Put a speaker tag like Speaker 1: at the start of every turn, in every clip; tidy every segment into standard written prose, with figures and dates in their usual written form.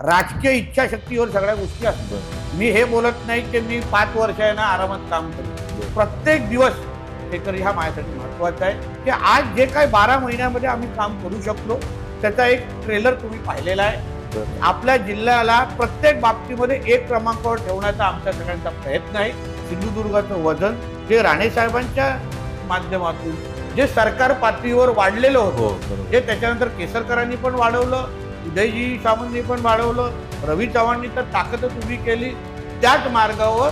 Speaker 1: राजकीय इच्छाशक्तीवर सगळ्या गोष्टी असतात। मी हे बोलत नाही की मी 5 वर्ष आहे ना आरामात काम करतो। प्रत्येक दिवस शेखर हा माझ्यासाठी महत्त्वाचा आहे की आज जे काही 12 महिन्यामध्ये आम्ही काम करू शकलो त्याचा एक ट्रेलर तुम्ही पाहिलेला आहे। आपल्या जिल्ह्याला प्रत्येक बाबतीमध्ये एक क्रमांकावर ठेवण्याचा आमचा सगळ्यांचा प्रयत्न आहे। सिंधुदुर्गाचं वजन जे राणे साहेबांच्या माध्यमातून जे सरकार पातळीवर वाढलेलं होतं जे त्याच्यानंतर केसरकरांनी पण वाढवलं, उदयजी सामंतनी पण वाढवलं, रवी चव्हाणांनी तर ताकदच उभी केली। त्याच मार्गावर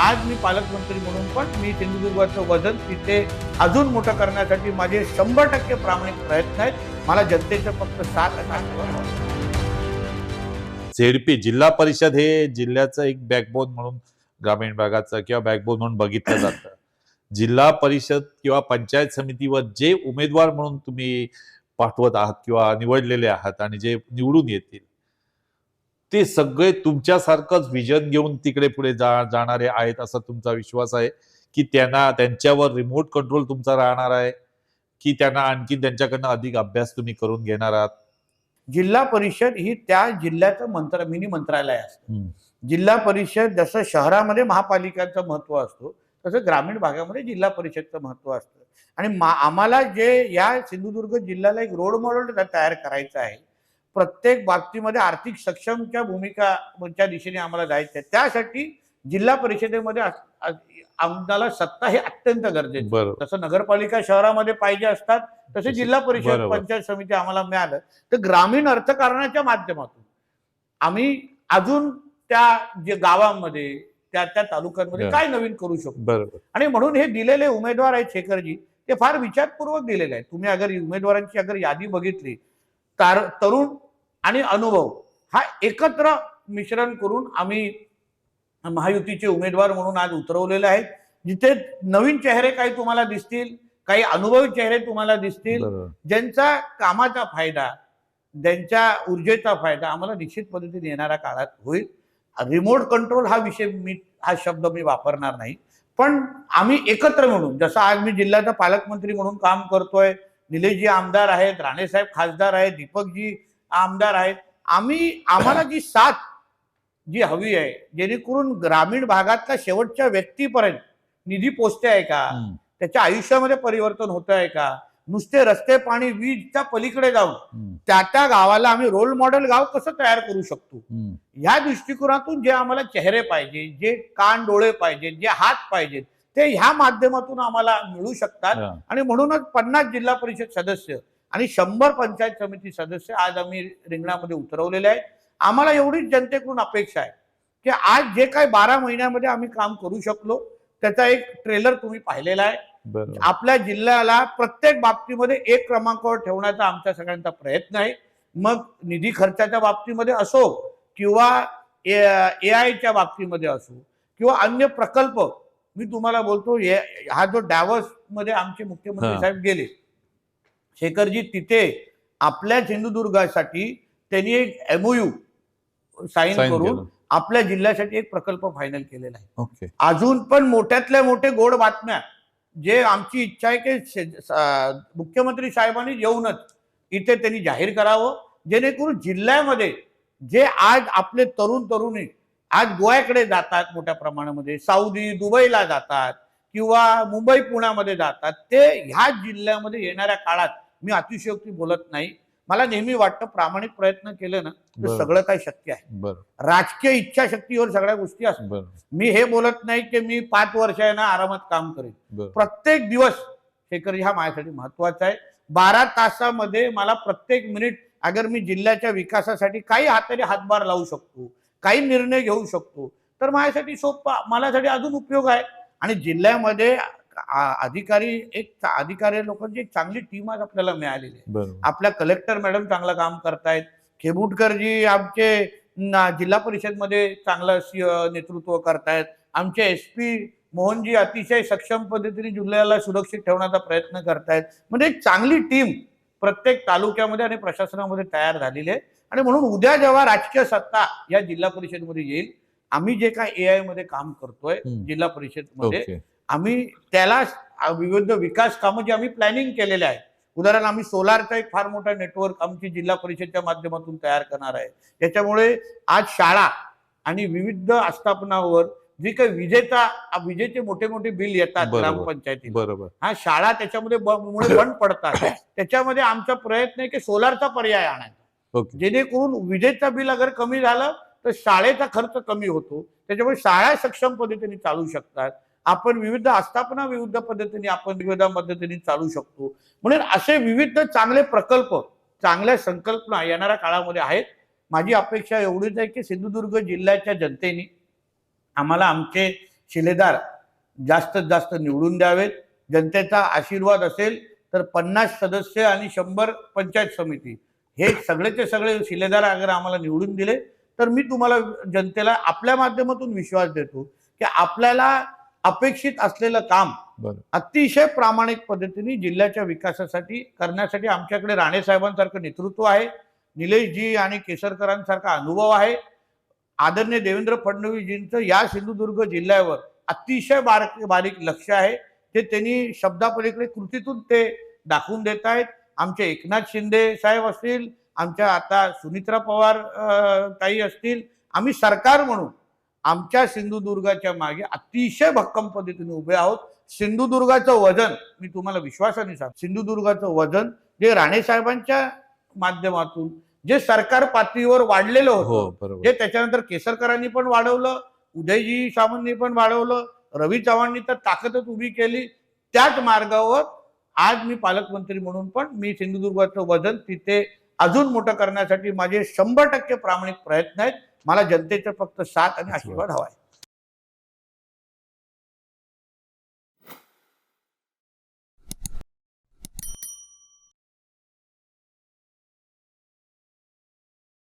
Speaker 1: आज मी पालकमंत्री म्हणून पण मी सिंधुदुर्गाचं वजन तिथे अजून मोठं करण्यासाठी माझे 100% प्रामाणिक प्रयत्न आहेत। मला जनतेचं फक्त साथ आहे।
Speaker 2: झेडपी जिल्हा परिषद हे जिल्ह्याचं एक बॅकबोन म्हणून ग्रामीण भागाचं किंवा बॅकबोन म्हणून बघितलं जातं। जिल्हा परिषद किंवा पंचायत समितीवर जे उमेदवार म्हणून तुम्ही पाठवत आहात किंवा निवडलेले आहात आणि जे निवडून येतील ते सगळे तुमच्यासारखंच विजन घेऊन तिकडे पुढे जाणारे आहेत असा तुमचा विश्वास आहे की त्यांच्यावर रिमोट कंट्रोल तुमचा राहणार आहे की त्यांना आणखी त्यांच्याकडनं अधिक अभ्यास तुम्ही करून घेणार आहात?
Speaker 1: जिल्हा परिषद ही त्या जिल्ह्याचं मिनी मंत्रालय असतं। जिल्हा परिषद जसं शहरामध्ये महापालिकांचं महत्त्व असतो तसं ग्रामीण भागामध्ये जिल्हा परिषदचं महत्त्व असतं। आणि आम्हाला जे या सिंधुदुर्ग जिल्ह्याला एक रोल मॉडेल तयार करायचं आहे। प्रत्येक बाबतीमध्ये आर्थिक सक्षमच्या भूमिकाच्या दिशेने आम्हाला जायचं आहे। त्यासाठी जिल्हा परिषदेमध्ये आम्हाला सत्ता हे अत्यंत गरजेचं आहे। तसं नगरपालिका शहरामध्ये पाहिजे असतात तसे जिल्हा परिषद पंचायत समिती आम्हाला मिळालं तर ग्रामीण अर्थकारणाच्या माध्यमातून आम्ही अजून त्या जे गावांमध्ये त्या तालुक्यांमध्ये काय नवीन करू शकतो। आणि म्हणून हे दिलेले उमेदवार आहेत शेखरजी ते फार विचारपूर्वक दिलेले आहेत। तुम्ही अगर उमेदवारांची यादी बघितली तर तरुण आणि अनुभव हा एकत्र मिश्रण करून आम्ही महायुतीचे उमेदवार म्हणून आज उतरवलेले आहेत। जिथे नवीन चेहरे काही तुम्हाला दिसतील, काही अनुभवी चेहरे तुम्हाला दिसतील ज्यांचा कामाचा फायदा, ज्यांच्या ऊर्जेचा फायदा आम्हाला निश्चित पद्धतीने येणाऱ्या काळात होईल। रिमोट कंट्रोल हा शब्द मी वापरणार नाही, पण आम्ही एकत्र म्हणून जसं आज मी जिल्ह्याचा पालकमंत्री म्हणून काम करतोय, निलेशजी आमदार आहेत, राणेसाहेब खासदार आहेत, दीपकजी आमदार आहेत, आम्हाला जी साथ जी हवी आहे जेणेकरून ग्रामीण भागातल्या शेवटच्या व्यक्तीपर्यंत निधी पोचते आहे का, त्याच्या आयुष्यामध्ये परिवर्तन होत आहे का, नुसते रस्ते पाणी वीजच्या पलीकडे जाऊन त्या गावाला आम्ही रोल मॉडेल गाव कसं तयार करू शकतो ह्या दृष्टिकोनातून जे आम्हाला चेहरे पाहिजे, जे कान डोळे पाहिजे, जे हात पाहिजेत ते ह्या माध्यमातून आम्हाला मिळू शकतात। आणि म्हणूनच 50 जिल्हा परिषद सदस्य आणि 100 पंचायत समिती सदस्य आज आम्ही रिंगणामध्ये उतरवलेले आहेत। आम्हाला एवढीच जनतेकडून अपेक्षा आहे की आज जे काही 12 महिन्यामध्ये आम्ही काम करू शकलो त्याचा एक ट्रेलर तुम्ही पाहिलेला आहे। आपल्या जिल्ह्याला प्रत्येक बाबतीमध्ये एक क्रमांकावर ठेवण्याचा आमच्या सगळ्यांचा प्रयत्न आहे। मग निधी खर्चाच्या बाबतीमध्ये असो किंवा AI च्या बाबतीमध्ये असो किंवा अन्य प्रकल्प, मी तुम्हाला बोलतो हा जो डॅव्हॉस मध्ये आमचे मुख्यमंत्री साहेब गेले शेखरजी, तिथे आपल्या सिंधुदुर्गासाठी त्यांनी एक MOU साईन करून आपल्या जिल्ह्यासाठी एक प्रकल्प फायनल केलेला आहे। अजून पण मोठ्यातल्या मोठे गोड बातम्या जे आमची इच्छा आहे की मुख्यमंत्री साहेबांनी येऊनच इथे त्यांनी जाहीर करावं जेणेकरून जिल्ह्यामध्ये जे आज आपले तरुणी आज गोव्याकडे जातात, मोठ्या प्रमाणामध्ये सौदी दुबईला जातात किंवा मुंबई पुण्यामध्ये जातात, ते ह्या जिल्ह्यामध्ये येणाऱ्या काळात मी अतिशयोक्ती बोलत नाही, मला नेहमी वाटतं प्रामाणिक प्रयत्न केले ना तर सगळं काही शक्य आहे। राजकीय इच्छाशक्तीवर सगळ्या गोष्टी असतात। मी हे बोलत नाही की मी 5 वर्ष आहे ना आरामात काम करेन। प्रत्येक दिवस शेखर हा माझ्यासाठी महत्वाचा आहे। 12 तासामध्ये मला प्रत्येक मिनिट अगर मी जिल्ह्याच्या विकासासाठी काही हातभार लावू शकतो, काही निर्णय घेऊ शकतो तर माझ्यासाठी सोपा, माझ्यासाठी अजून उपयोग आहे। आणि जिल्ह्यामध्ये अधिकारी लोकांची एक चांगली टीम आज आपल्याला मिळालेली आहे। आपल्या कलेक्टर मॅडम चांगलं काम करतायत, खेबुटकरजी आमचे जिल्हा परिषद मध्ये चांगलं नेतृत्व करतायत, आमचे SP मोहनजी अतिशय सक्षम पद्धतीने जिल्ह्याला सुरक्षित ठेवण्याचा प्रयत्न करतायत। म्हणजे एक चांगली टीम प्रत्येक तालुक्यामध्ये आणि प्रशासनामध्ये तयार झालेली आहे। आणि म्हणून उद्या जेव्हा राजकीय सत्ता या जिल्हा परिषदमध्ये येईल, आम्ही जे काय AI मध्ये काम करतोय जिल्हा परिषद मध्ये, आम्ही त्याला विविध विकास कामं जे आम्ही प्लॅनिंग केलेले आहे उदाहरण आम्ही सोलारचा एक फार मोठा नेटवर्क आमची जिल्हा परिषदच्या माध्यमातून तयार करणार आहे. त्याच्यामुळे आज शाळा आणि विविध आस्थापनावर जे काही विजेचे मोठे मोठे बिल येतात
Speaker 2: बरोबर.
Speaker 1: ग्रामपंचायतीला,
Speaker 2: बरोबर.
Speaker 1: हा शाळा त्याच्यामध्ये मुळे बंद पडतात. त्याच्यामध्ये आमचा प्रयत्न आहे की सोलारचा पर्याय आणायचा,
Speaker 2: ओके.
Speaker 1: जेणेकरून विजेचा बिल अगर कमी झालं तर शाळेचा खर्च कमी होतो. त्याच्यामुळे शाळा सक्षम पद्धतीने चालू शकतात. आपण विविध आस्थापना विविध पद्धतीने आपण विविध पद्धतीने चालू शकतो. म्हणून असे विविध चांगले प्रकल्प, चांगल्या संकल्पना येणाऱ्या काळामध्ये आहेत. माझी अपेक्षा एवढीच आहे की सिंधुदुर्ग जिल्ह्याच्या जनतेने आम्हाला आमचे शिलेदार जास्तीत जास्त निवडून द्यावेत. जनतेचा आशीर्वाद असेल तर 50 सदस्य आणि 100 पंचायत समिती हे सगळेचे सगळे शिलेदार अगर आम्हाला निवडून दिले तर मी तुम्हाला जनतेला आपल्या माध्यमातून विश्वास देतो की आपल्याला अपेक्षित असलेलं काम
Speaker 2: बरं.
Speaker 1: अतिशय प्रामाणिक पद्धतीने जिल्ह्याच्या विकासासाठी करण्यासाठी आमच्याकडे राणे साहेबांसारखं नेतृत्व आहे, निलेशजी आणि केसरकरांसारखा अनुभव आहे. आदरणीय देवेंद्र फडणवीसजींचं या सिंधुदुर्ग जिल्ह्यावर अतिशय बारीक लक्ष आहे. ते त्यांनी शब्दापलीकडे कृतीतून ते दाखवून देत आहेत. आमचे एकनाथ शिंदे साहेब असतील, आमच्या आता सुनित्रा पवार ताई असतील, आम्ही सरकार म्हणून आमच्या सिंधुदुर्गाच्या मागे अतिशय भक्कम पद्धतीने उभे आहोत. सिंधुदुर्गाचं वजन मी तुम्हाला विश्वासाने सांगतो, सिंधुदुर्गाचं वजन जे राणे साहेबांच्या माध्यमातून जे सरकार पातळीवर वाढलेलं
Speaker 2: हो,
Speaker 1: होतं,
Speaker 2: बरोबर.
Speaker 1: जे त्याच्यानंतर केसरकरांनी पण वाढवलं, उदयजी सामंतनी पण वाढवलं, रवी चव्हाणनी तर ताकदच उभी केली, त्याच मार्गावर आज मी पालकमंत्री म्हणून पण मी सिंधुदुर्गाचं वजन तिथे अजून मोठं करण्यासाठी माझे 100% प्रामाणिक प्रयत्न आहेत. मला जनतेचा फक्त साथ आणि आशीर्वाद हवा आहे.